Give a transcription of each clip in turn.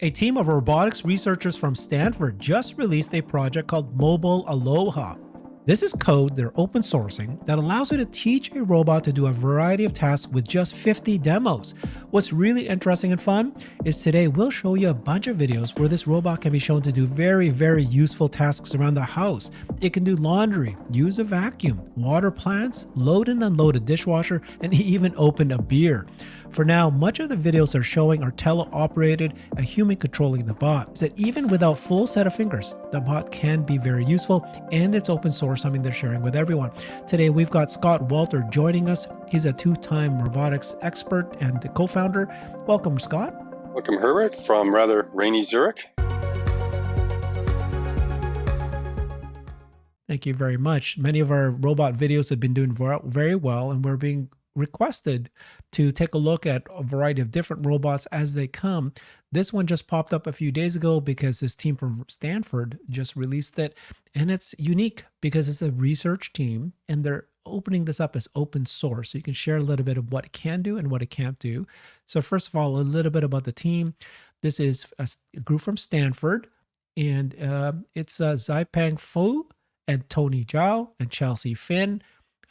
A team of robotics researchers from Stanford just released a project called Mobile ALOHA. This is code they're open sourcing that allows you to teach a robot to do a variety of tasks with just 50 demos. What's really interesting and fun is today we'll show you a bunch of videos where this robot can be shown to do very, very useful tasks around the house. It can do laundry, use a vacuum, water plants, load and unload a dishwasher, and even open a beer. For now, much of the videos they're showing are teleoperated, a human controlling the bot. So that even without full set of fingers, the bot can be very useful, and it's open source, something they're sharing with everyone. Today, we've got Scott Walter joining us. He's a two-time robotics expert and co-founder. Welcome, Scott. Welcome, Herbert, from rather rainy Zurich. Thank you very much. Many of our robot videos have been doing very well, and we're being requested to take a look at a variety of different robots as they come. This one just popped up a few days ago because this team from Stanford just released it, and it's unique because it's a research team and they're opening this up as open source, so you can share a little bit of what it can do and what it can't do. So first of all, a little bit about the team. This is a group from Stanford, and it's Zhaipeng Fu and Tony Zhao and Chelsea Finn,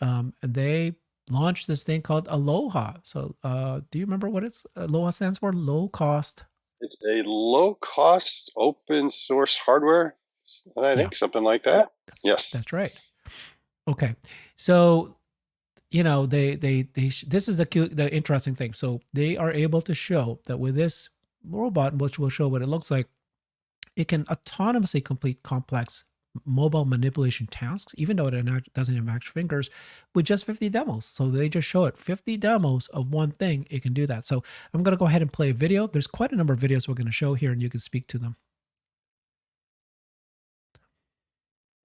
and they launched this thing called ALOHA. So do you remember what ALOHA stands for? Low cost. It's a low-cost open source hardware, I think, something like that. Yes. That's right. Okay. So, this is the interesting thing. So they are able to show that with this robot, which will show what it looks like, it can autonomously complete complex mobile manipulation tasks, even though it doesn't have actual fingers, with just 50 demos. So they just show it 50 demos of one thing. It can do that. So I'm going to go ahead and play a video. There's quite a number of videos we're going to show here, and you can speak to them.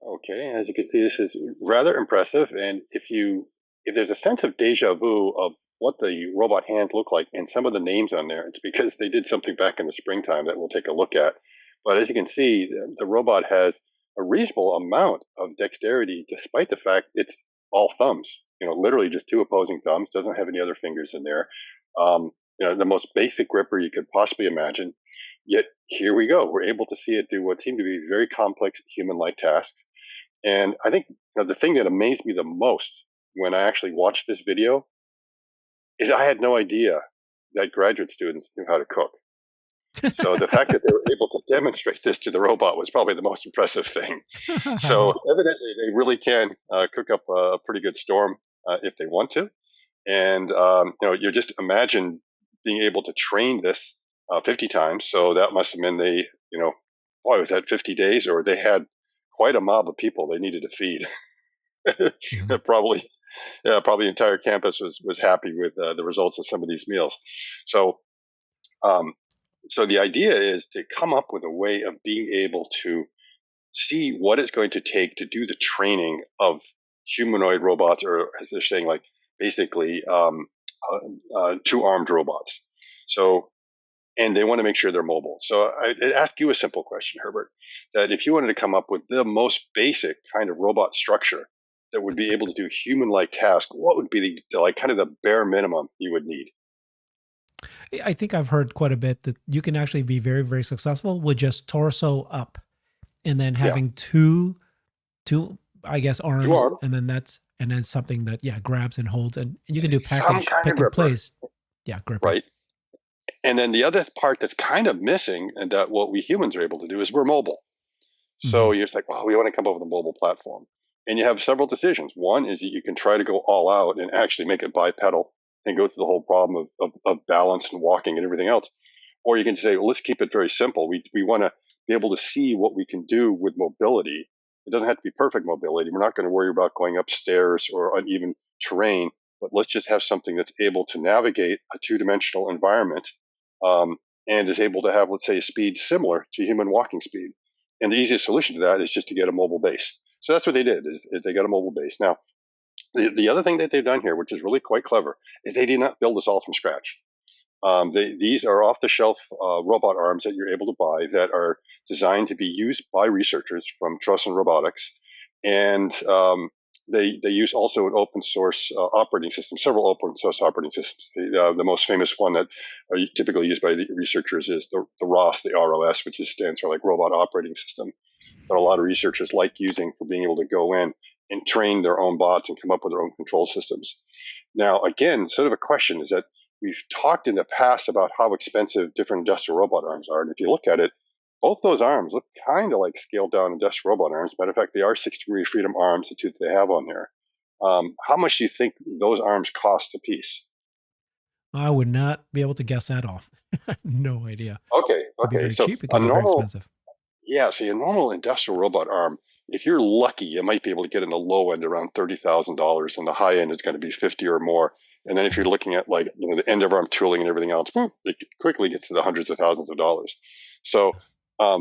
Okay, as you can see, this is rather impressive. And if there's a sense of deja vu of what the robot hands look like and some of the names on there, it's because they did something back in the springtime that we'll take a look at. But as you can see, the robot has a reasonable amount of dexterity, despite the fact it's all thumbs. Literally just two opposing thumbs. Doesn't have any other fingers in there. The most basic gripper you could possibly imagine. Yet here we go. We're able to see it do what seem to be very complex human-like tasks. And I think the thing that amazed me the most when I actually watched this video is I had no idea that graduate students knew how to cook. So the fact that they were able to demonstrate this to the robot was probably the most impressive thing. So evidently they really can cook up a pretty good storm if they want to. And, you just imagine being able to train this 50 times. So that must have been was that 50 days, or they had quite a mob of people they needed to feed. Mm-hmm. Probably the entire campus was happy with the results of some of these meals. So, so the idea is to come up with a way of being able to see what it's going to take to do the training of humanoid robots, or as they're saying, like basically two-armed robots. So, and they want to make sure they're mobile. So I ask you a simple question, Herbert, that if you wanted to come up with the most basic kind of robot structure that would be able to do human-like tasks, what would be the bare minimum you would need? I think I've heard quite a bit that you can actually be very, very successful with just torso up, and then having two, I guess, arms, and then something that grabs and holds, and you can do package pick and place. Yeah, gripping. Right. And then the other part that's kind of missing, and that what we humans are able to do, is we're mobile. So you're just like, we want to come up with a mobile platform. And you have several decisions. One is that you can try to go all out and actually make it bipedal and go through the whole problem of balance and walking and everything else. Or you can say, let's keep it very simple. We want to be able to see what we can do with mobility. It doesn't have to be perfect mobility. We're not going to worry about going upstairs or uneven terrain, but let's just have something that's able to navigate a two-dimensional environment and is able to have, let's say, a speed similar to human walking speed. And the easiest solution to that is just to get a mobile base. So that's what they did, is they got a mobile base. Now, the other thing that they've done here, which is really quite clever, is they did not build this all from scratch. These are off-the-shelf robot arms that you're able to buy that are designed to be used by researchers from Robotics. And they use also an open source operating system, several open source operating systems. The most famous one that are typically used by the researchers is the ROS, the ROS, which stands for like Robot Operating System. That a lot of researchers like using for being able to go in and train their own bots and come up with their own control systems. Now, again, sort of a question is that we've talked in the past about how expensive different industrial robot arms are. And if you look at it, both those arms look kind of like scaled down industrial robot arms. Matter of fact, they are 6-degree of freedom arms, the two that they have on there. How much do you think those arms cost a piece? I would not be able to guess at all. No idea. Okay, It could be okay. very So cheap. It a could be very normal, expensive. yeah, see, a normal industrial robot arm, if you're lucky, you might be able to get in the low end around $30,000, and the high end is going to be 50 or more. And then if you're Yeah. looking at like the end of arm tooling and everything else, it quickly gets to the hundreds of thousands of dollars. So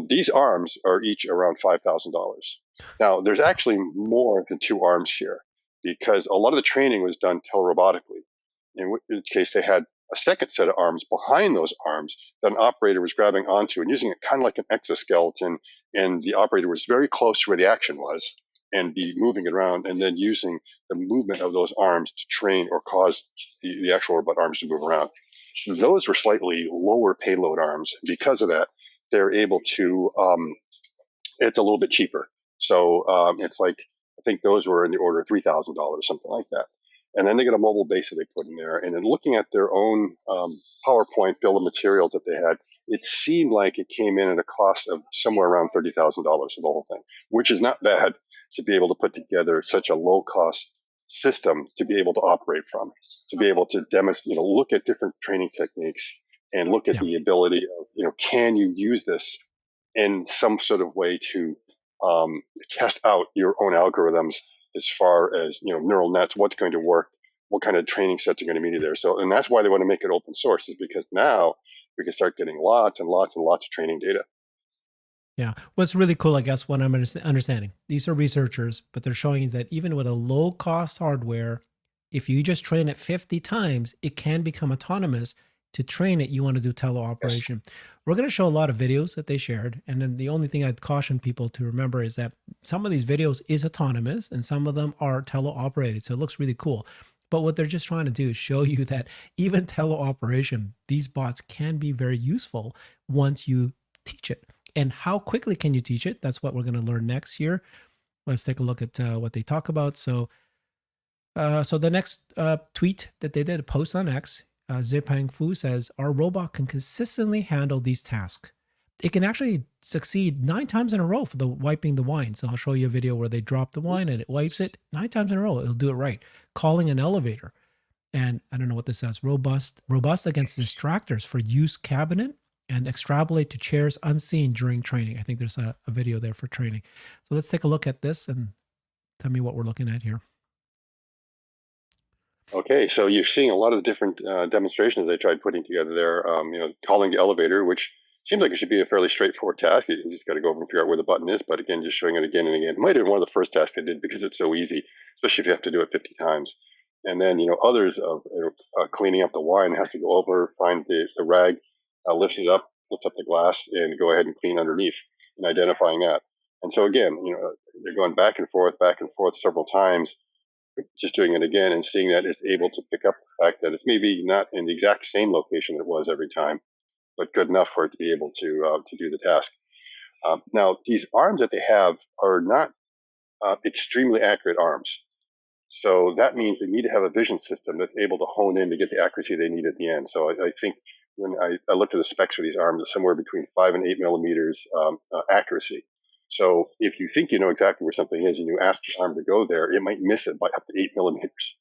these arms are each around $5,000. Now there's actually more than two arms here because a lot of the training was done telerobotically. In which case they had a second set of arms behind those arms that an operator was grabbing onto and using it kind of like an exoskeleton. And the operator was very close to where the action was and be moving it around and then using the movement of those arms to train or cause the actual robot arms to move around. Those were slightly lower payload arms. Because of that, they're able to, it's a little bit cheaper. So it's like, I think those were in the order of $3,000, something like that. And then they get a mobile base that they put in there. And then looking at their own PowerPoint bill of materials that they had, it seemed like it came in at a cost of somewhere around $30,000 for the whole thing, which is not bad to be able to put together such a low cost system to be able to operate from, to be able to demonstrate, look at different training techniques and look at Yeah. the ability of, can you use this in some sort of way to test out your own algorithms as far as neural nets, what's going to work, what kind of training sets are going to be there. So, and that's why they want to make it open source, is because now we can start getting lots and lots and lots of training data. Yeah. What's really cool, I guess, what I'm understanding, these are researchers, but they're showing that even with a low cost hardware, if you just train it 50 times, it can become autonomous. To train it, you want to do Yes. teleoperation. We're going to show a lot of videos that they shared. And then the only thing I'd caution people to remember is that some of these videos is autonomous and some of them are teleoperated. So it looks really cool. But what they're just trying to do is show you that even teleoperation, these bots can be very useful once you teach it. And how quickly can you teach it? That's what we're going to learn next year. Let's take a look at what they talk about. So the next tweet that they did, a post on X, Zipang Fu says, our robot can consistently handle these tasks. It can actually succeed 9 times in a row for the wiping the wine. So I'll show you a video where they drop the wine and it wipes it 9 times in a row. It'll do it right. Calling an elevator. And I don't know what this says. Robust against distractors for use cabinet and extrapolate to chairs unseen during training. I think there's a video there for training. So let's take a look at this and tell me what we're looking at here. Okay, so you're seeing a lot of different demonstrations they tried putting together there. Calling the elevator, which seems like it should be a fairly straightforward task. You just got to go over and figure out where the button is. But again, just showing it again and again. It might have been one of the first tasks they did because it's so easy, especially if you have to do it 50 times. And then others of cleaning up the wine has to go over, find the rag, lifts it up, lifts up the glass, and go ahead and clean underneath, and identifying that. And so again, they're going back and forth several times, just doing it again and seeing that it's able to pick up the fact that it's maybe not in the exact same location that it was every time, but good enough for it to be able to do the task. Now, these arms that they have are not extremely accurate arms. So that means they need to have a vision system that's able to hone in to get the accuracy they need at the end. So I think when I looked at the specs for these arms, it's somewhere between 5 and 8 millimeters accuracy. So if you think you know exactly where something is and you ask the arm to go there, it might miss it by up to 8 millimeters.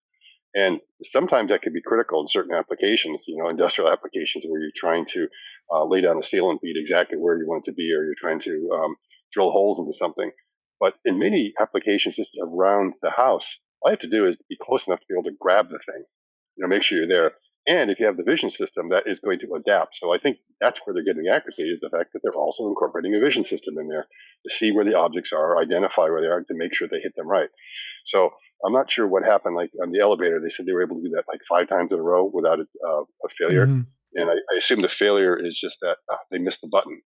And sometimes that could be critical in certain applications, industrial applications where you're trying to lay down a sealant bead exactly where you want it to be, or you're trying to drill holes into something. But in many applications just around the house, all you have to do is be close enough to be able to grab the thing, make sure you're there. And if you have the vision system, that is going to adapt. So I think that's where they're getting accuracy, is the fact that they're also incorporating a vision system in there to see where the objects are, identify where they are, to make sure they hit them right. So I'm not sure what happened. Like on the elevator, they said they were able to do that like 5 times in a row without a failure. Mm-hmm. And I assume the failure is just that they missed the button.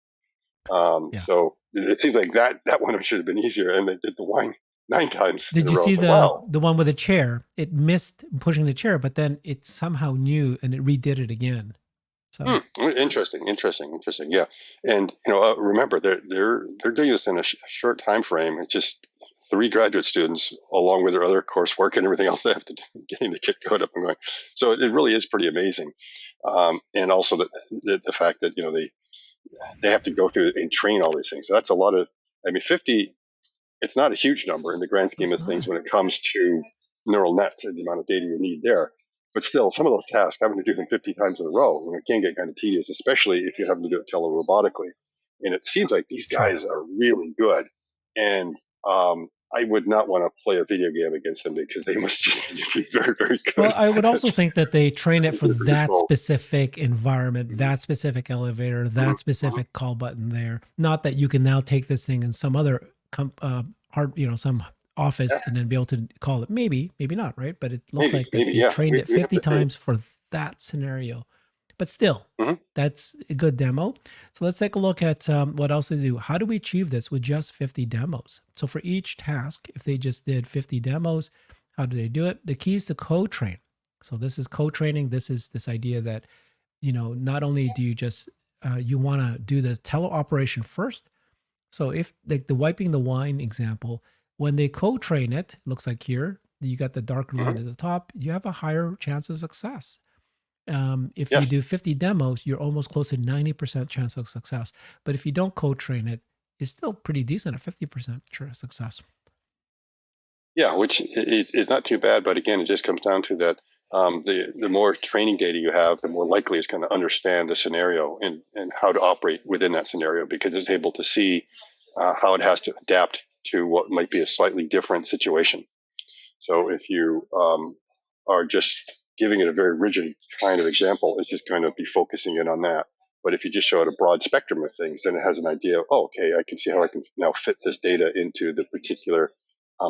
Yeah. So it seems like that one should have been easier, and they did the wine. 9 times in Did a you row. see It's like, wow. the one with the chair? It missed pushing the chair, but then it somehow knew and it redid it again. So Interesting, interesting, interesting. Yeah, and remember they're doing this in a short time frame. It's just 3 graduate students, along with their other coursework and everything else they have to do, getting the kit code up and going. So it really is pretty amazing. And also the fact that they have to go through and train all these things. So that's a lot of. I mean, 50. It's not a huge number in the grand scheme it's of things not. when it comes to neural nets and the amount of data you need there. But still, some of those tasks, having to do them 50 times in a row, it can get kind of tedious, especially if you're having to do it telerobotically. And it seems like these Sure. guys are really good. And I would not want to play a video game against them because they must just be very, very Well, good I would at also think that they train it for different that control. specific environment, Mm-hmm. that specific elevator, Mm-hmm. that specific call button there. Not that you can now take this thing in some other some Yeah, office and then be able to call it. Maybe, maybe not, right? But it looks maybe, like that maybe, they yeah. trained it We'd have 50 to see. times for that scenario. But still, Mm-hmm. that's a good demo. So let's take a look at what else they do. How do we achieve this with just 50 demos? So for each task, if they just did 50 demos, how do they do it? The key is to co-train. So this is co-training. This is this idea that, not only do you just, you want to do the teleoperation first. So if like the wiping the wine example, when they co-train it, looks like here, you got the darker line Mm-hmm. at the top, you have a higher chance of success. If you Yes. do 50 demos, you're almost close to 90% chance of success. But if you don't co-train it, it's still pretty decent at 50% success. Yeah, which is not too bad, but again, it just comes down to that. The more training data you have, the more likely it's going to understand the scenario and how to operate within that scenario because it's able to see how it has to adapt to what might be a slightly different situation. So if you are just giving it a very rigid kind of example, it's just going to be focusing in on that. But if you just show it a broad spectrum of things, then it has an idea of, oh, okay, I can see how I can now fit this data into the particular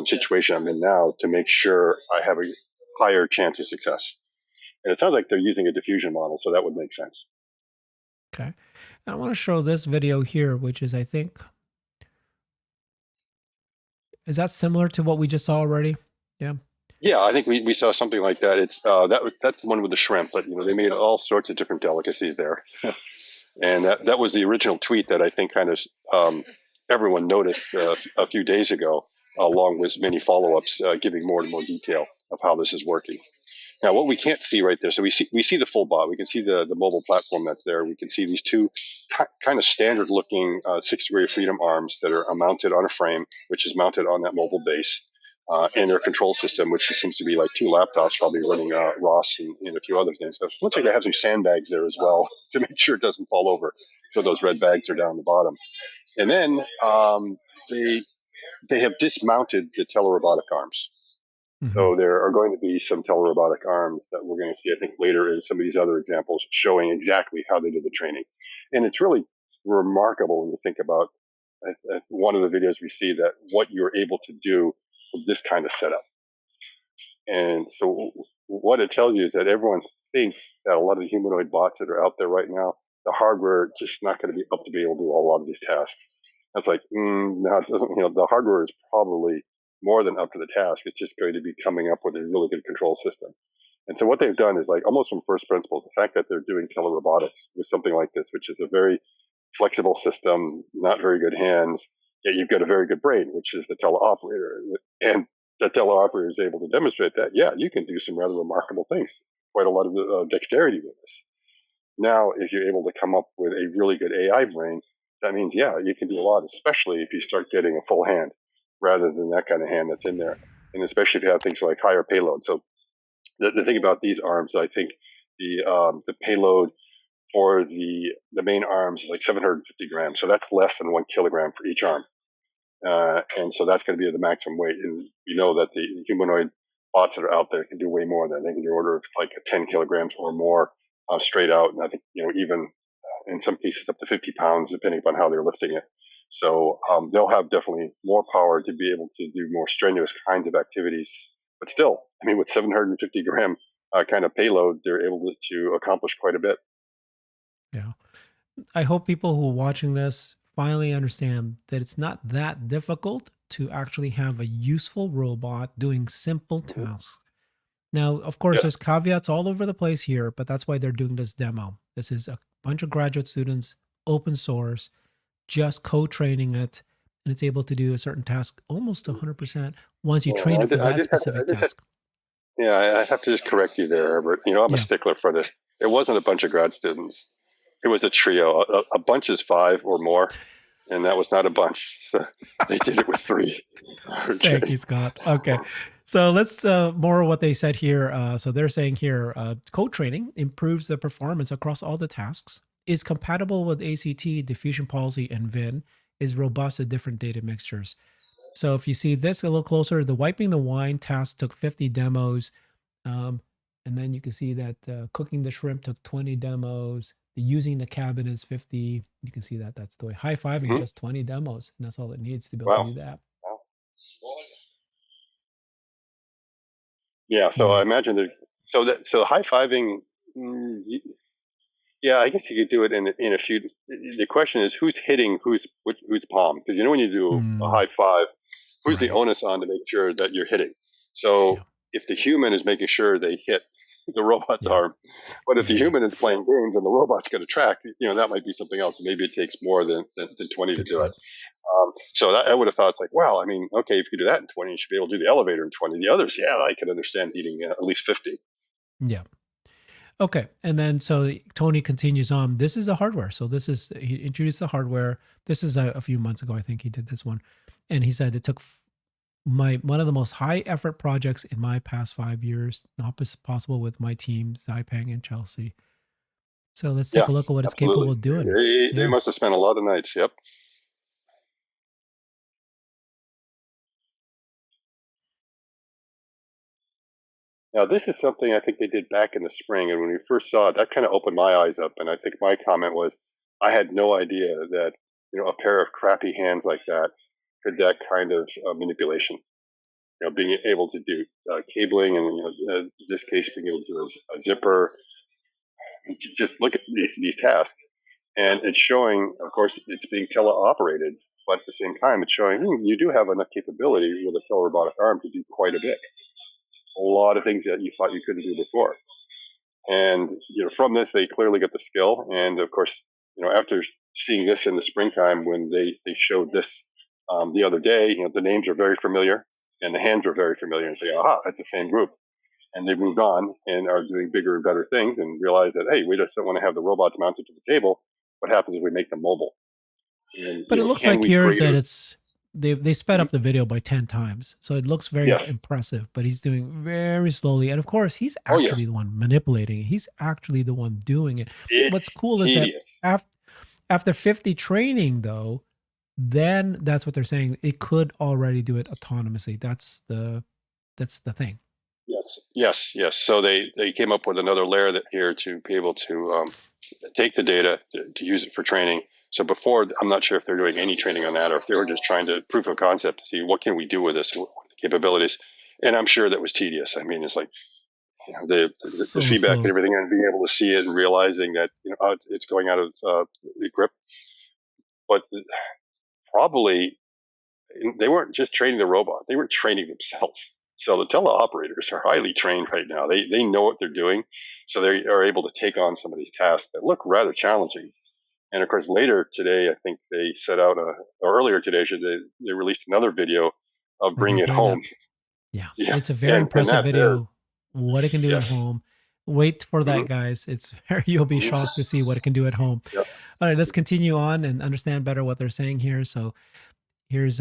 situation I'm in now to make sure I have a higher chance of success. And it sounds like they're using a diffusion model, so that would make sense. Okay. And I want to show this video here, which is, I think, is that similar to what we just saw already? Yeah. Yeah, I think we saw something like that. It's that's the one with the shrimp, but they made all sorts of different delicacies there. And that was the original tweet that I think kind of everyone noticed a few days ago, along with many follow-ups giving more and more detail of how this is working. Now, what we can't see right there, so we see the full bot. We can see the mobile platform that's there. We can see these two kind of standard-looking 6 degree of freedom arms that are mounted on a frame, which is mounted on that mobile base, and their control system, which seems to be like 2 laptops, probably running ROS and a few other things. So it looks like they have some sandbags there as well to make sure it doesn't fall over. So those red bags are down the bottom, and then they have dismounted the telerobotic arms. Hmm. So there are going to be some telerobotic arms that we're going to see, I think, later in some of these other examples showing exactly how they did the training. And it's really remarkable when you think about one of the videos we see that what you're able to do with this kind of setup. And so what it tells you is that everyone thinks that a lot of the humanoid bots that are out there right now, the hardware is just not going to be up to be able to do a lot of these tasks. That's like, no, it doesn't. The hardware is probably more than up to the task. It's just going to be coming up with a really good control system. And so what they've done is like almost from first principles, the fact that they're doing telerobotics with something like this, which is a very flexible system, not very good hands, yet you've got a very good brain, which is the teleoperator. And the teleoperator is able to demonstrate that, yeah, you can do some rather remarkable things, quite a lot of dexterity with this. Now, if you're able to come up with a really good AI brain, that means, yeah, you can do a lot, especially if you start getting a full hand rather than that kind of hand that's in there. And especially if you have things like higher payload. So the thing about these arms, I think the payload for the main arms is like 750 grams. So that's less than 1 kilogram for each arm. And so that's going to be the maximum weight. And you know that the humanoid bots that are out there can do way more than that. They can do order of like 10 kilograms or more straight out. And I think, even in some cases up to 50 pounds, depending upon how they're lifting it. So they'll have definitely more power to be able to do more strenuous kinds of activities. But still, I mean, with 750-gram kind of payload, they're able to accomplish quite a bit. Yeah. I hope people who are watching this finally understand that it's not that difficult to actually have a useful robot doing simple Hmm. tasks. Now, of course, Yes. there's caveats all over the place here, but that's why they're doing this demo. This is a bunch of graduate students, open source, just co-training it, and it's able to do a certain task almost 100% once you Yeah, train it for I that just have to, specific task. yeah, I have to just correct you there, Herbert. I'm a Yeah. stickler for this. It wasn't a bunch of grad students. It was a trio. A bunch is five or more, and that was not a bunch. So they did it with three. Thank Okay. you, Scott. Okay. So let's more what they said here. So they're saying here code training improves the performance across all the tasks, is compatible with ACT, diffusion policy, and VIN, is robust to different data mixtures. So if you see this a little closer, the wiping the wine task took 50 demos. Um, and then you can see that cooking the shrimp took 20 demos. The using the cabin is 50. You can see that that's the way. High fiving, Mhm. just 20 demos. And that's all it needs to be able to Wow. do that. Wow. Yeah. So Yeah. I imagine that. So high fiving. Yeah, I guess you could do it in a few. The question is who's hitting whose palm? Because when you do a Mm, high five, who's the right. onus on to make sure that you're hitting? Yeah. So if the human is making sure they hit the robot's Yeah. arm, but if the Yeah. human is playing games and the robot's going to track, that might be something else. Maybe it takes more than 20 to Good do it. point. So I would have thought it's like, well, I mean, okay, if you do that in 20, you should be able to do the elevator in 20. The others, yeah, I can understand needing at least 50. Yeah. Okay. And then so Tony continues on. This is the hardware. So this is, he introduced the hardware. This is a few months ago. I think he did this one. And he said it took my one of the most high effort projects in my past 5 years, not possible with my team, Zaipeng and Chelsea. So let's take Yeah, a look at what it's capable absolutely. of doing. They Yeah. must have spent a lot of nights. Yep. Now, this is something I think they did back in the spring, and when we first saw it, that kind of opened my eyes up. And I think my comment was, I had no idea that a pair of crappy hands like that could that kind of manipulation. Being able to do cabling, and in this case, being able to do a zipper. Just look at these tasks, and it's showing. Of course, it's being teleoperated, but at the same time, it's showing you do have enough capability with a telerobotic arm to do quite a bit. A lot of things that you thought you couldn't do before. And from this, they clearly get the skill. And of course, after seeing this in the springtime when they showed this the other day, the names are very familiar and the hands are very familiar, and say, aha, that's the same group. And they've moved on and are doing bigger and better things, and realize that hey, we just don't want to have the robots mounted to the table. What happens if we make them mobile? And But it looks can like we here create that a? it's they sped Mhm. up the video by 10 times. So it looks very Yes. impressive, but he's doing very slowly. And of course, he's Oh yeah. actually the one manipulating it. He's actually the one doing it. What's It's cool is that tedious. after 50 training though, then that's what they're saying. It could already do it autonomously. That's the thing. Yes, yes, yes. So they came up with another layer that here to be able to take the data to use it for training. So before, I'm not sure if they're doing any training on that, or if they were just trying to proof of concept to see what can we do with this, what are the capabilities. And I'm sure that was tedious. I mean, it's like the So feedback and slow. everything, and being able to see it and realizing that it's going out of the grip. But probably they weren't just training the robot; they were training themselves. So the teleoperators are highly trained right now. They know what they're doing, so they are able to take on some of these tasks that look rather challenging. And of course, later today, I think they set out or earlier today, they released another video of We can bringing it play that. home. Yeah, Yeah, it's a very and impressive that there, video. What it can do at yes, home. Wait for that, mm-hmm. guys. It's very, you'll be Mm-hmm. shocked to see what it can do at home. Yep. All right, let's continue on and understand better what they're saying here. So here's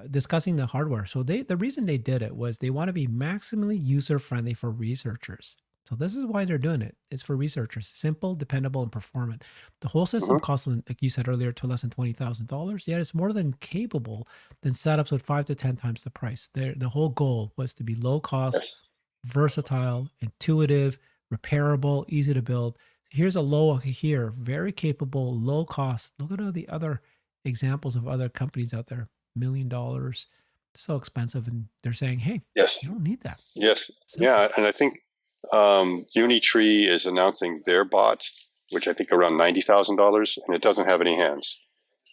discussing the hardware. So the reason they did it was they want to be maximally user friendly for researchers. So this is why they're doing it. It's for researchers, simple, dependable, and performant. The whole system Mm-hmm. costs, like you said earlier, to less than $20,000. Yet it's more than capable than setups with 5 to 10 times the price. The whole goal was to be low cost, Yes. versatile, intuitive, repairable, easy to build. Here's a low here, very capable, low cost. Look at all the other examples of other companies out there, $1 million, so expensive, and they're saying, "Hey, Yes. you don't need that. Yes. Simple." Yeah, and I think Unitree is announcing their bot, which I think around $90,000, and it doesn't have any hands,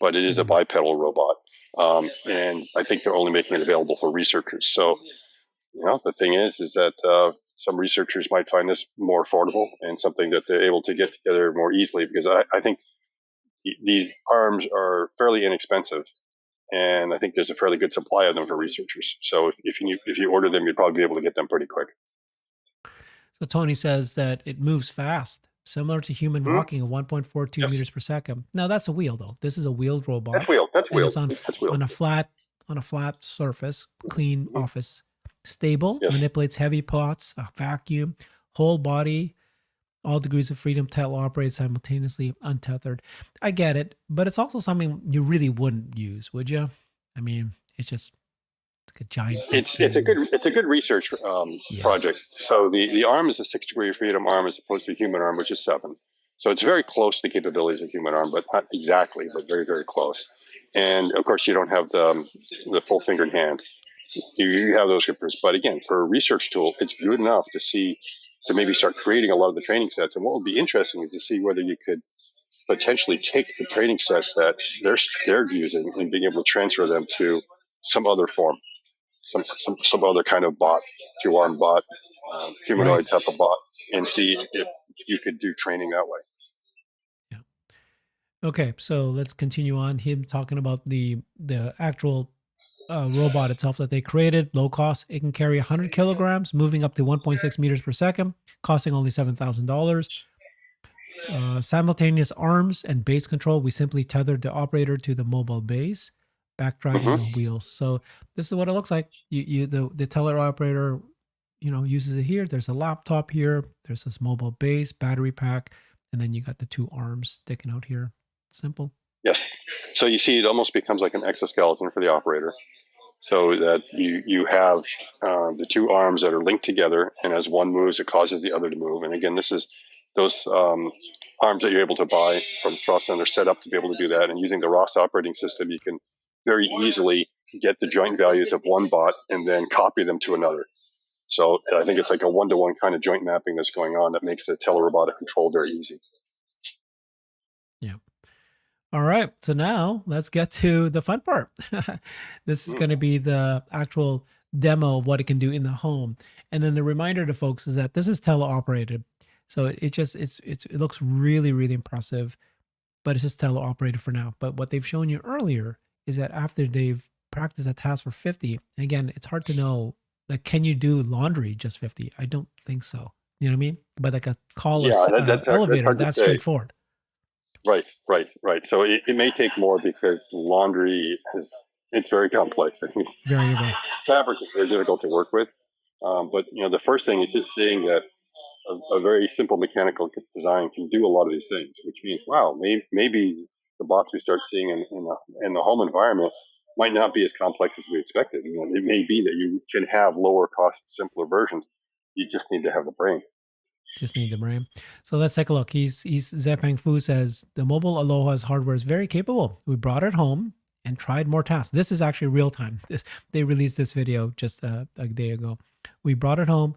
but it is a Mm, bipedal robot. And I think they're only making it available for researchers. So, the thing is that some researchers might find this more affordable and something that they're able to get together more easily, because I think these arms are fairly inexpensive, and I think there's a fairly good supply of them for researchers. So if you order them, you'd probably be able to get them pretty quick. So Tony says that it moves fast, similar to human walking at 1.42 Yes, meters per second. Now that's a wheel though. This is a wheeled robot, that's wheel. That's and wheel. it's on That's wheel. on a flat surface, clean Mhm. office, stable, Yes. manipulates heavy pots, a vacuum, whole body, all degrees of freedom, teleoperate simultaneously, untethered. I get it, but it's also something you really wouldn't use, would you? I mean, it's like a giant big thing. It's a good research Yeah. project. So the arm is a 6 degree of freedom arm as opposed to a human arm, which is 7. So it's very close to the capabilities of a human arm, but not exactly, but very, very close. And of course, you don't have the full fingered hand. You have those grippers, but again, for a research tool, it's good enough to maybe start creating a lot of the training sets. And what would be interesting is to see whether you could potentially take the training sets that they're using and being able to transfer them to some other form, some other kind of bot, 2 arm bot, Right. humanoid type of bot, and see if you could do training that way. Yeah. Okay, so let's continue on. Him talking about the actual robot itself that they created, low cost. It can carry 100 kilograms, moving up to 1.6 meters per second, costing only $7,000. Simultaneous arms and base control. We simply tethered the operator to the mobile base, backdragging Hmm. the wheels. So this is what it looks like. The teleoperator, uses it here. There's a laptop here. There's this mobile base, battery pack, and then you got the 2 arms sticking out here. Simple. Yes. So you see, it almost becomes like an exoskeleton for the operator, so that you have the 2 arms that are linked together, and as one moves, it causes the other to move. And again, this is those arms that you're able to buy from Trust Center set up to be able to do that. And using the ROS operating system, you can very easily get the joint values of one bot and then copy them to another. So I think it's like a one-to-one kind of joint mapping that's going on that makes the telerobotic control very easy. Yeah. All right. So now let's get to the fun part. This is Mm. going to be the actual demo of what it can do in the home. And then the reminder to folks is that this is teleoperated. So it looks really, really impressive, but it's just teleoperated for now. But what they've shown you earlier is that after they've practiced a task for 50, again, it's hard to know, like, can you do laundry just 50? I don't think so. You know what I mean? But like a Yeah, callless that's elevator, hard to that's say. straightforward. Right, right, right. So it may take more because laundry it's very complex. I mean, Variable. fabric is very difficult to work with. But the first thing is just seeing that a very simple mechanical design can do a lot of these things, which means, wow, maybe the bots we start seeing in the home environment might not be as complex as we expected. It may be that you can have lower cost, simpler versions. You just need to have the brain. Just need the RAM. So let's take a look. He's Zepang Fu says the mobile Aloha's hardware is very capable. We brought it home and tried more tasks. This is actually real time. They released this video just a day ago. We brought it home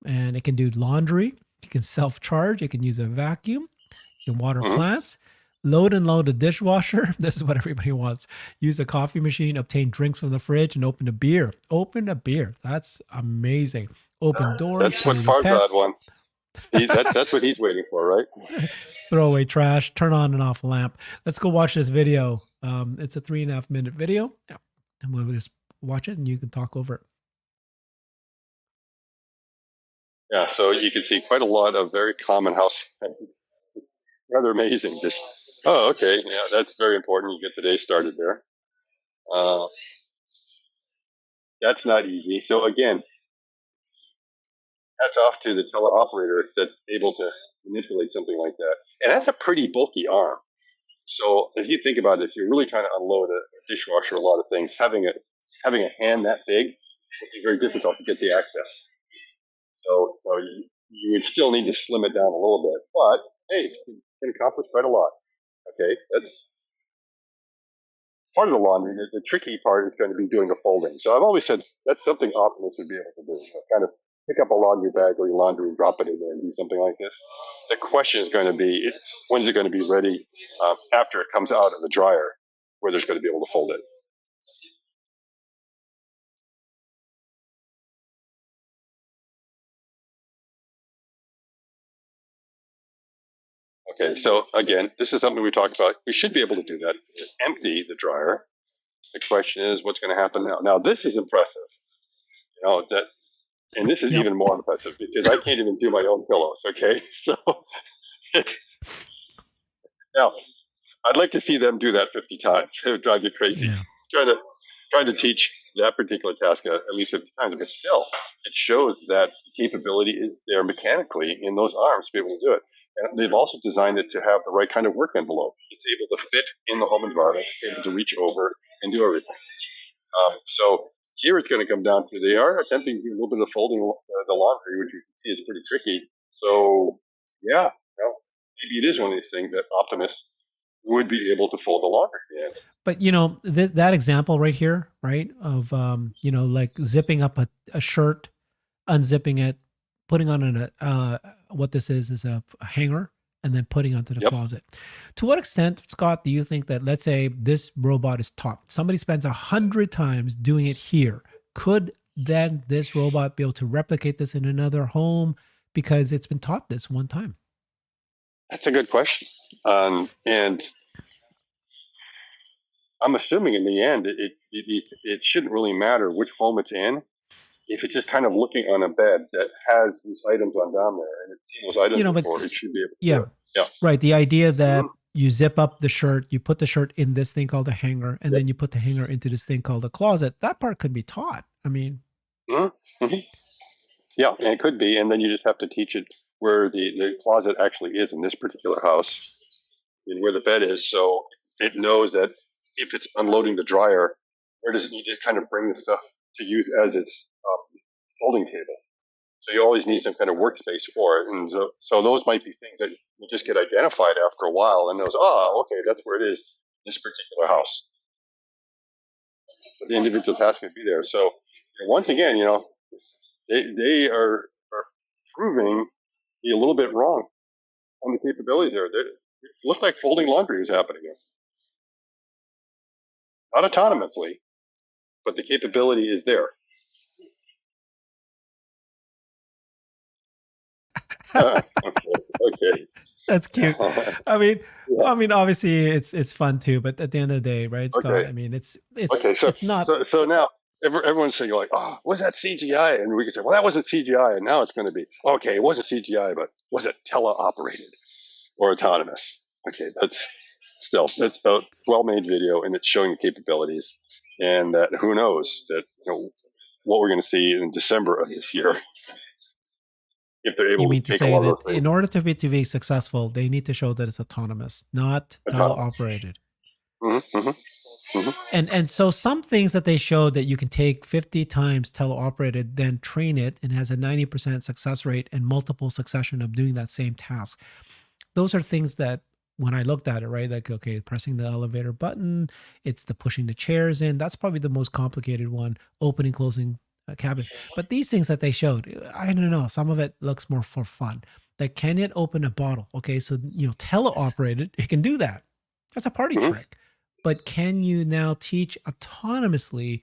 and it can do laundry. It can self charge. It can use a vacuum. It can water Hmm. plants. Load and load a dishwasher. This is what everybody wants. Use a coffee machine. Obtain drinks from the fridge and open a beer. Open a beer. That's amazing. Open doors. That's what Play with Farzad pets. wants. That's what he's waiting for, right? Throw away trash, turn on and off a lamp. Let's go watch this video. It's a 3.5 minute video. Yeah. And we'll just watch it and you can talk over it. Yeah, so you can see quite a lot of very common house. Rather amazing. Just, oh, okay, yeah, that's very important. You get the day started there. Uh, that's not easy. So again, hats off to the teleoperator that's able to manipulate something like that. And that's a pretty bulky arm. So if you think about it, if you're really trying to unload a dishwasher, a lot of things, having a hand that big would be very difficult to get the access. So you would still need to slim it down a little bit. But hey, you can accomplish quite a lot. Okay, that's part of the laundry. The tricky part is going to be doing the folding. So I've always said that's something Optimus would be able to do. Kind of pick up a laundry bag or your laundry and drop it in there and do something like this. The question is going to be, when is it going to be ready after it comes out of the dryer, where there's going to be able to fold it. Okay, so again, this is something we talked about. We should be able to do that. Empty the dryer. The question is, what's going to happen now? Now, this is impressive. That, and this is Yep. even more impressive because I can't even do my own pillows. Okay, so now I'd like to see them do that 50 times. It would drive you crazy. Yeah. Trying to trying to teach that particular task at least 50 times, but still, it shows that capability is there mechanically in those arms to be able to do it. And they've also designed it to have the right kind of work envelope. It's able to fit in the home environment, it's able to reach over and do everything. So here it's going to come down to they are attempting to do a little bit of folding the laundry, which you can see is pretty tricky. So yeah, maybe it is one of these things that Optimus would be able to fold the laundry. Yeah. But that example right here, right, of like zipping up a shirt, unzipping it, putting on what this is a hanger, and then putting onto the Yep. closet. To what extent, Scott, do you think that, let's say this robot is taught, somebody spends 100 times doing it here, could then this robot be able to replicate this in another home because it's been taught this one time? That's a good question. And I'm assuming in the end, it shouldn't really matter which home it's in. If it's just kind of looking on a bed that has these items on down there and it's seen those items But before, it should be able to yeah, do it. Yeah. right. The idea that Mm-hmm. you zip up the shirt, you put the shirt in this thing called a hanger, and Yep. then you put the hanger into this thing called a closet. That part could be taught. I mean, Mm-hmm. Yeah, and it could be. And then you just have to teach it where the closet actually is in this particular house and where the bed is. So it knows that if it's unloading the dryer, where does it need to kind of bring the stuff to use as its folding table? So you always need some kind of workspace for it. And so those might be things that will just get identified after a while and knows, okay, that's where it is, this particular house. But the individual task would be there. So once again, they are proving be a little bit wrong on the capabilities there. It looks like folding laundry is happening here. Not autonomously, but the capability is there. Okay. That's cute. I mean, Yeah. obviously it's fun too, but at the end of the day, right, Scott? Okay. I mean, it's Okay. So it's not. so now everyone's saying like, was that CGI? And we can say, well, that wasn't CGI, and now it's going to be okay. It wasn't CGI, but was it teleoperated or autonomous? Okay, that's a well-made video, and it's showing the capabilities, and that who knows that what we're going to see in December of this year if they're You able mean to to take a say lot of that those things in order to be successful, they need to show that it's autonomous, not autonomous. teleoperated? Mm-hmm, mm-hmm, mm-hmm. And so some things that they showed that you can take 50 times teleoperated, then train it, and has a 90% success rate and multiple succession of doing that same task. Those are things that when I looked at it, right, like, okay, pressing the elevator button, it's the pushing the chairs in. That's probably the most complicated one, opening, closing cabinets. But these things that they showed, I don't know, some of it looks more for fun. Like, can it open a bottle? Okay, so, teleoperated, it can do that. That's a party Mm-hmm. trick. But can you now teach autonomously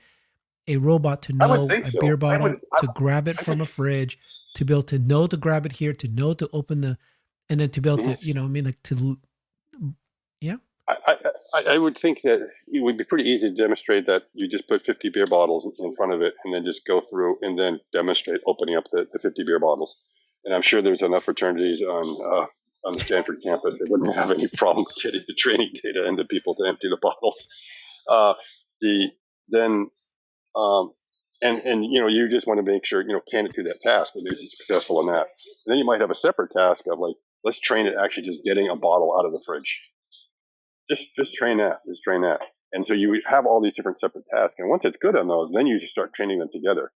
a robot to I would know think a so. beer bottle, to grab it I from think. a fridge, to be able to know to grab it here, to know to open and then to be able Mm-hmm. to, I mean, like yeah. I would think that it would be pretty easy to demonstrate that you just put 50 beer bottles in front of it and then just go through and then demonstrate opening up the 50 beer bottles. And I'm sure there's enough fraternities on the Stanford campus that wouldn't have any problem getting the training data into people to empty the bottles. Uh, the then and you just want to make sure can it do that task and is it successful in that. And then you might have a separate task of like let's train it actually just getting a bottle out of the fridge. Just train that. Just train that. And so you have all these different separate tasks. And once it's good on those, then you just start training them together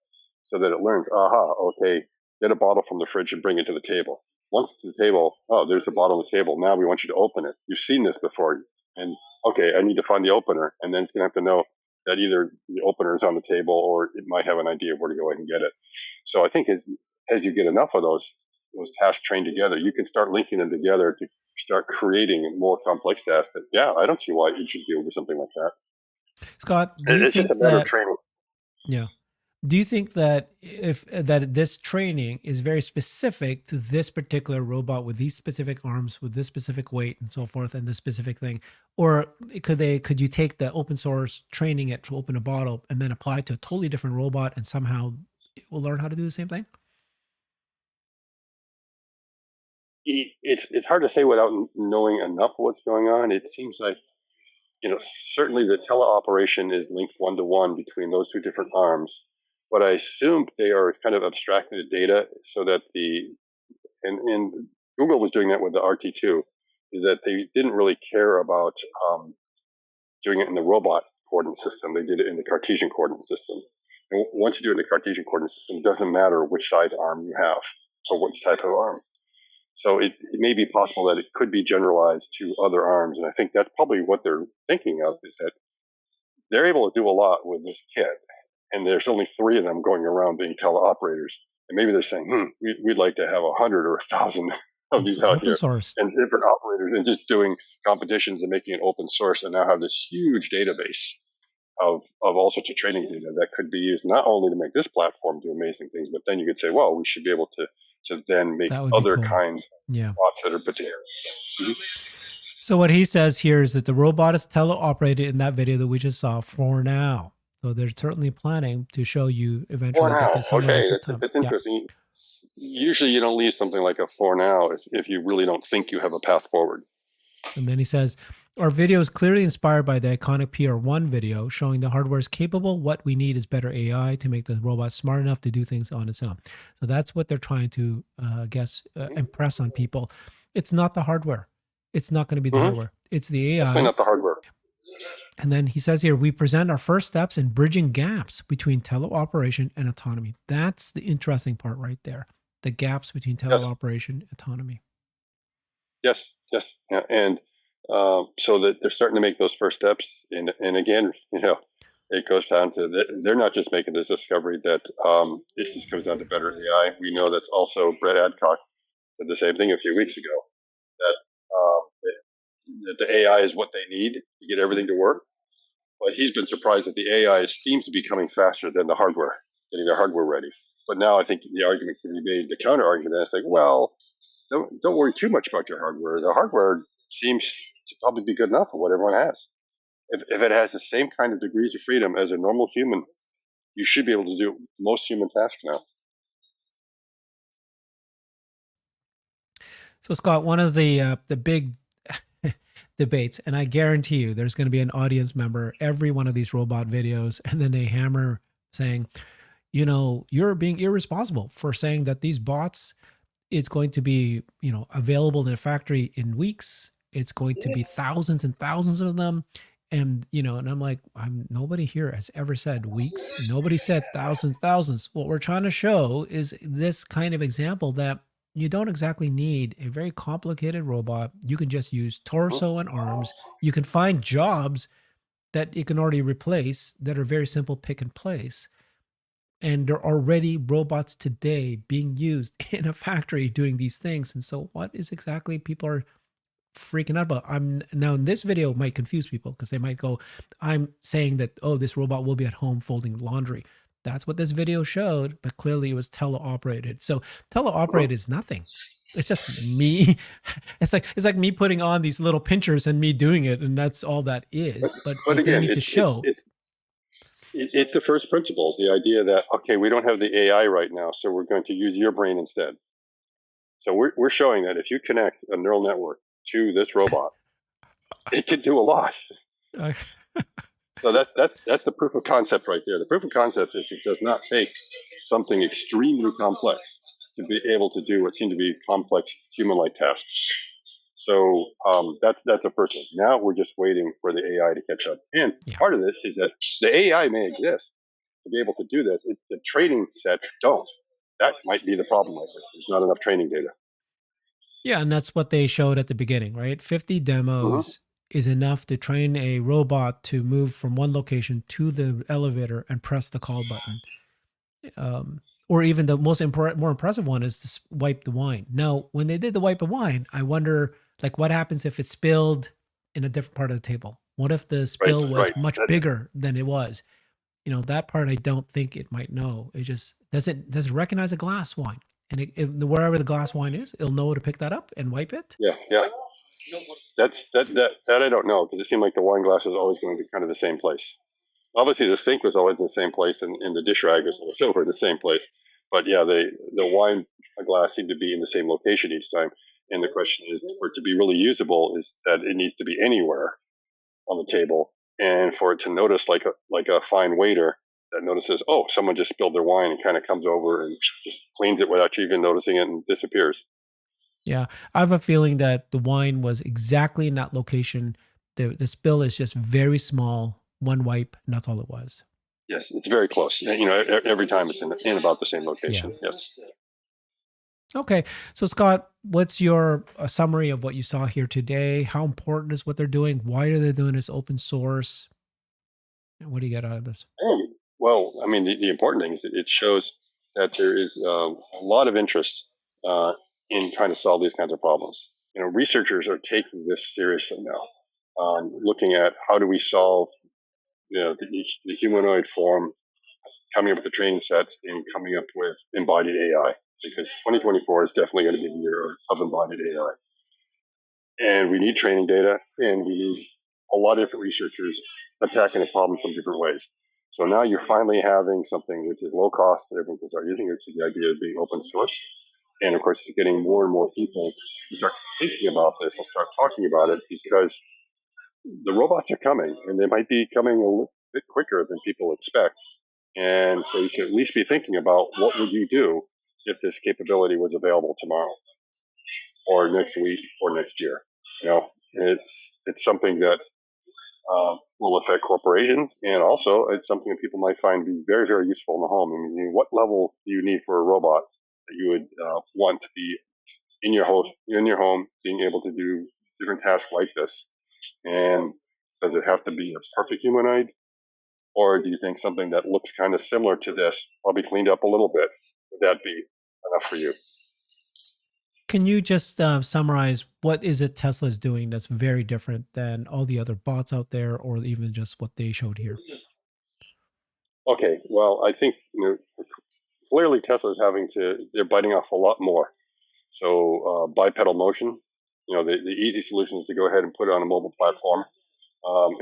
so that it learns, okay, get a bottle from the fridge and bring it to the table. Once it's to the table, there's a bottle on the table. Now we want you to open it. You've seen this before. And okay, I need to find the opener. And then it's going to have to know that either the opener is on the table or it might have an idea of where to go ahead and get it. So I think as you get enough of those tasks trained together, you can start linking them together to start creating more complex tasks. That I don't see why you should be able to do something like that. Scott, do you It's just think a matter of that, training. yeah, do you think that if that this training is very specific to this particular robot with these specific arms, with this specific weight and so forth, and this specific thing, or could you take the open source training it to open a bottle and then apply it to a totally different robot and somehow it will learn how to do the same thing? It's hard to say without knowing enough of what's going on. It seems like, certainly the teleoperation is linked one to one between those two different arms, but I assume they are kind of abstracting the data so that and Google was doing that with the RT2, is that they didn't really care about doing it in the robot coordinate system. They did it in the Cartesian coordinate system. And once you do it in the Cartesian coordinate system, it doesn't matter which size arm you have or which type of arm. So it may be possible that it could be generalized to other arms. And I think that's probably what they're thinking of, is that they're able to do a lot with this kit. And there's only 3 of them going around being teleoperators. And maybe they're saying, we'd like to have 100 or 1,000 of It's these out open here source. and different operators, and just doing competitions and making it open source, and now have this huge database of all sorts of training data that could be used not only to make this platform do amazing things, but then you could say, well, we should be able to then make That would be other cool. kinds Yeah. of bots that are put together. Mhm. So what he says here is that the robot is teleoperated in that video that we just saw for now. So they're certainly planning to show you For eventually that now, there's some of okay, this time. that's Yeah. interesting. Usually, you don't leave something like a for now if you really don't think you have a path forward. And then he says, our video is clearly inspired by the iconic PR1 video showing the hardware is capable. What we need is better AI to make the robot smart enough to do things on its own. So that's what they're trying to, impress on people. It's not the hardware. It's not going to be the Mm-hmm. hardware. It's the Definitely AI. not the hardware. And then he says here, we present our first steps in bridging gaps between teleoperation and autonomy. That's the interesting part right there. The gaps between Yes, teleoperation and autonomy. yes, yeah. And so that they're starting to make those first steps. And again, it goes down to they're not just making this discovery that it just comes down to better AI. We know that also Brett Adcock said the same thing a few weeks ago, that that the AI is what they need to get everything to work. But he's been surprised that the AI seems to be coming faster than the hardware, getting the hardware ready. But now I think the argument can be made, the counter argument, is like, well, don't worry too much about your hardware. The hardware seems to probably be good enough for what everyone has. If it has the same kind of degrees of freedom as a normal human, you should be able to do most human tasks now. So Scott, one of the big debates, and I guarantee you there's going to be an audience member every one of these robot videos, and then they hammer saying, you're being irresponsible for saying that these bots, it's going to be, available in a factory in weeks. It's going to be thousands and thousands of them. And, and I'm like, nobody here has ever said weeks. Nobody said thousands. What we're trying to show is this kind of example that you don't exactly need a very complicated robot. You can just use torso and arms. You can find jobs that it can already replace that are very simple pick and place. And there are already robots today being used in a factory doing these things. And so what is exactly people are freaking out about? I'm now, in this video might confuse people because they might go, I'm saying that, oh, this robot will be at home folding laundry. That's what this video showed, but clearly it was teleoperated. So teleoperated is nothing. It's just me. It's like me putting on these little pinchers and me doing it, and that's all that is. But But what they again, need to show, it's the first principles, the idea that, okay, we don't have the AI right now, so we're going to use your brain instead. So we're showing that if you connect a neural network to this robot, it can do a lot. uh, So that's the proof of concept right there. The proof of concept is it does not take something extremely complex to be able to do what seem to be complex human-like tasks. So that's the first thing. Now we're just waiting for the AI to catch up. And yeah. part of this is that the AI may exist to be able to do this. The training sets don't. That might be the problem right there. There's not enough training data. Yeah, and that's what they showed at the beginning, right? 50 Mm-hmm. demos is enough to train a robot to move from one location to the elevator and press the call button. Or even the more impressive one is to wipe the wine. Now, when they did the wipe of wine, I wonder, like, what happens if it's spilled in a different part of the table? What if the Right, spill was right. much bigger than it was? That part I don't think it might know. It just doesn't recognize a glass wine, and wherever the glass wine is, it'll know to pick that up and wipe it. Yeah, yeah. That I don't know, because it seemed like the wine glass was always going to kind of the same place. Obviously, the sink was always in the same place, and the dish rag was always over the same place. But yeah, the wine glass seemed to be in the same location each time. And the question is, for it to be really usable, is that it needs to be anywhere on the table, and for it to notice like a fine waiter that notices, oh, someone just spilled their wine, and kind of comes over and just cleans it without you even noticing it and disappears. Yeah, I have a feeling that the wine was exactly in that location. The spill is just very small, one wipe, and that's all it was. Yes, it's very close. Every time it's in about the same Yeah. location. Yes. Okay. So, Scott, what's your summary of what you saw here today? How important is what they're doing? Why are they doing this open source? And what do you get out of this? Well, I mean, the important thing is that it shows that there is a lot of interest uh, in trying to solve these kinds of problems. Researchers are taking this seriously now, looking at how do we solve the humanoid form, coming up with the training sets, and coming up with embodied AI. Because 2024 is definitely going to be the year of embodied AI. And we need training data, and we need a lot of different researchers attacking the problem from different ways. So now you're finally having something which is low cost that everyone can start using, which is the idea of being open source. And of course, it's getting more and more people to start thinking about this and start talking about it, because the robots are coming, and they might be coming a little bit quicker than people expect. And so you should at least be thinking about, what would you do if this capability was available tomorrow or next week or next year? It's something that will affect corporations, and also it's something that people might find to be very, very useful in the home. I mean, what level do you need for a robot that you would want to be in your home, being able to do different tasks like this? And does it have to be a perfect humanoid, or do you think something that looks kind of similar to this, probably cleaned up a little bit, would that be enough for you? Can you just summarize what is it Tesla is doing that's very different than all the other bots out there, or even just what they showed here? Okay, well, I think clearly Tesla's they're biting off a lot more. So bipedal motion, the easy solution is to go ahead and put it on a mobile platform,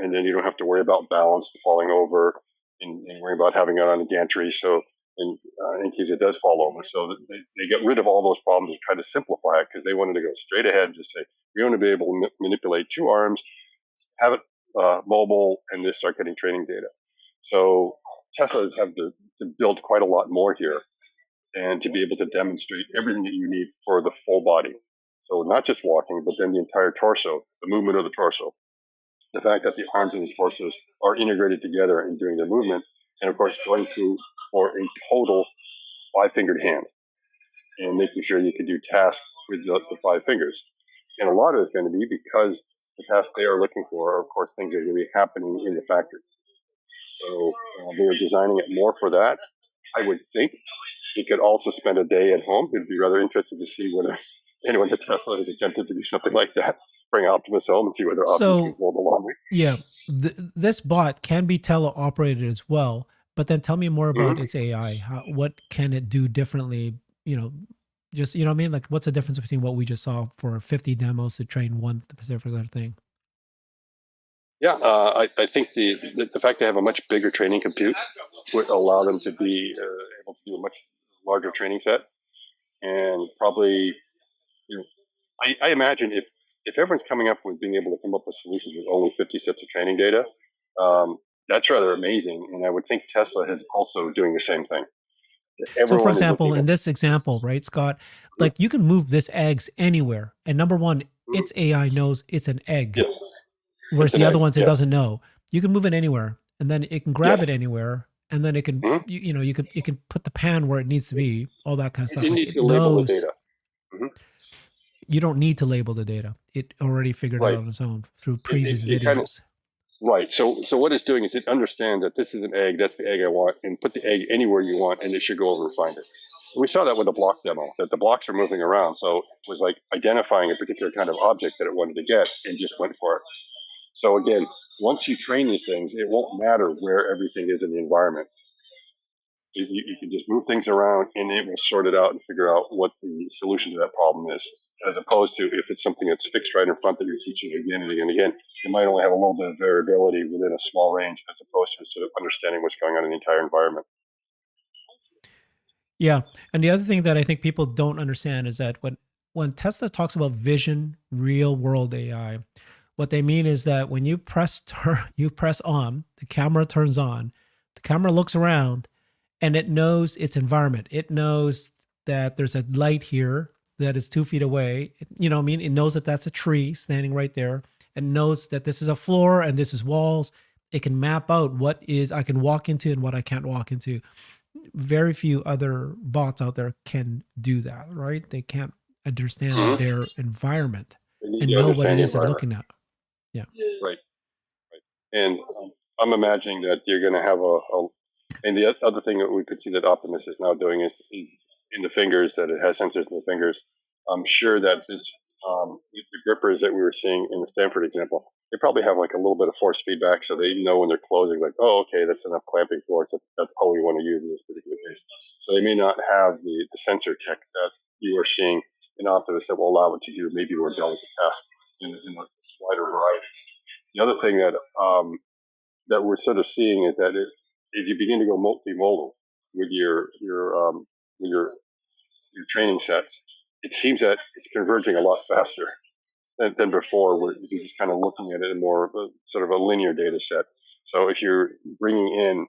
and then you don't have to worry about balance, falling over, and worry about having it on a gantry. So in case it does fall over, so they get rid of all those problems and try to simplify it, because they wanted to go straight ahead and just say, we want to be able to manipulate two arms, have it mobile, and just start getting training data. So Teslas have to build quite a lot more here, and to be able to demonstrate everything that you need for the full body. So not just walking, but then the entire torso, the movement of the torso, the fact that the arms and the torsos are integrated together in doing their movement, and of course going for a total five-fingered hand, and making sure you can do tasks with the five fingers. And a lot of it's going to be because the tasks they are looking for are, of course, things that are going to be happening in the factory. So they are designing it more for that. I would think he could also spend a day at home. It'd be rather interesting to see whether anyone at Tesla has attempted to do something like that. Bring Optimus home and see whether Optimus can So, fold the laundry. yeah, this bot can be teleoperated as well. But then tell me more about Mm-hmm. its AI. What can it do differently? You know, just what I mean. Like, what's the difference between what we just saw for 50 demos to train one particular thing? Yeah, I think the fact they have a much bigger training compute would allow them to be able to do a much larger training set, and probably, I imagine if everyone's coming up with being able to come up with solutions with only 50 sets of training data, that's rather amazing. And I would think Tesla is also doing the same thing. So, for Everyone is example, looking in at. this example, right, Scott, like you can move this eggs anywhere, and number one, Mhm. its AI knows it's an egg, Yes, whereas it's an the other egg. ones it Yes, doesn't know. You can move it anywhere, and then it can grab it yes. anywhere, and then it can Mhm. you can put the pan where it needs to be, all that kind of stuff. You Like need it to label the knows data. Hmm. you don't need to label the data. It already figured it out Right. on its own through It, it, previous it kind of videos. right. So what it's doing is it understands that this is an egg. That's the egg I want, and put the egg anywhere you want, and it should go over and find it. We saw that with the block demo, that the blocks are moving around. So it was like identifying a particular kind of object that it wanted to get, and just went for it. So again, once you train these things, it won't matter where everything is in the environment. You can just move things around and it will sort it out and figure out what the solution to that problem is, as opposed to if it's something that's fixed right in front that you're teaching again and again and again, it might only have a little bit of variability within a small range, as opposed to sort of understanding what's going on in the entire environment. Yeah. And the other thing that I think people don't understand is that when Tesla talks about vision, real world AI, what they mean is that when you press on, the camera turns on, the camera looks around and it knows its environment. It knows that there's a light here that is 2 feet away. You know what I mean? It knows that that's a tree standing right there. It knows that this is a floor and this is walls. It can map out what is I can walk into and what I can't walk into. Very few other bots out there can do that, right? They can't understand their environment and know what it is they're looking at. Yeah. Right. And I'm imagining that you're going to have and the other thing that we could see that Optimus is now doing is in the fingers, that it has sensors in the fingers. I'm sure that the grippers that we were seeing in the Stanford example, they probably have like a little bit of force feedback, so they know when they're closing, like, oh, okay, that's enough clamping force. That's all we want to use in this particular case. So they may not have the sensor tech that you are seeing in Optimus that will allow it to do maybe more delicate tasks in a wider variety. The other thing that we're sort of seeing is that as you begin to go multimodal with your training sets, it seems that it's converging a lot faster than before, where you're just kind of looking at it in more of a sort of a linear data set. So if you're bringing in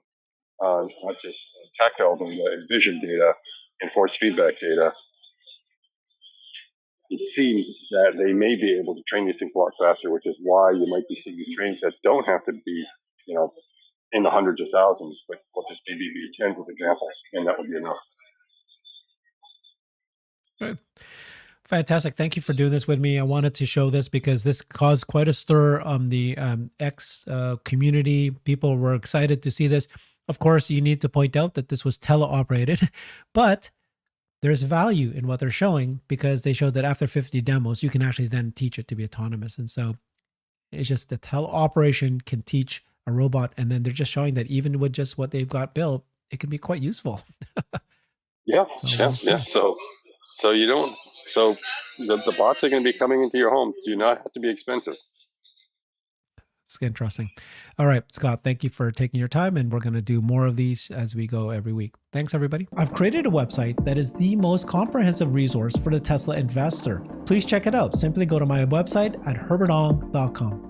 not just tactile data and vision data and force feedback data, it seems that they may be able to train these things a lot faster, which is why you might be seeing these training sets don't have to be, in the hundreds of thousands, but will just maybe be tens of examples, and that would be enough. Right. Fantastic. Thank you for doing this with me. I wanted to show this because this caused quite a stir on the X community. People were excited to see this. Of course, you need to point out that this was teleoperated, but there's value in what they're showing because they showed that after 50 demos, you can actually then teach it to be autonomous. And so it's just the teleoperation can teach a robot. And then they're just showing that even with just what they've got built, it can be quite useful. Yeah. So you don't. So the bots are going to be coming into your home. Do not have to be expensive. It's interesting. All right, Scott, thank you for taking your time, and we're going to do more of these as we go every week. Thanks, everybody. I've created a website that is the most comprehensive resource for the Tesla investor. Please check it out. Simply go to my website at herbertong.com.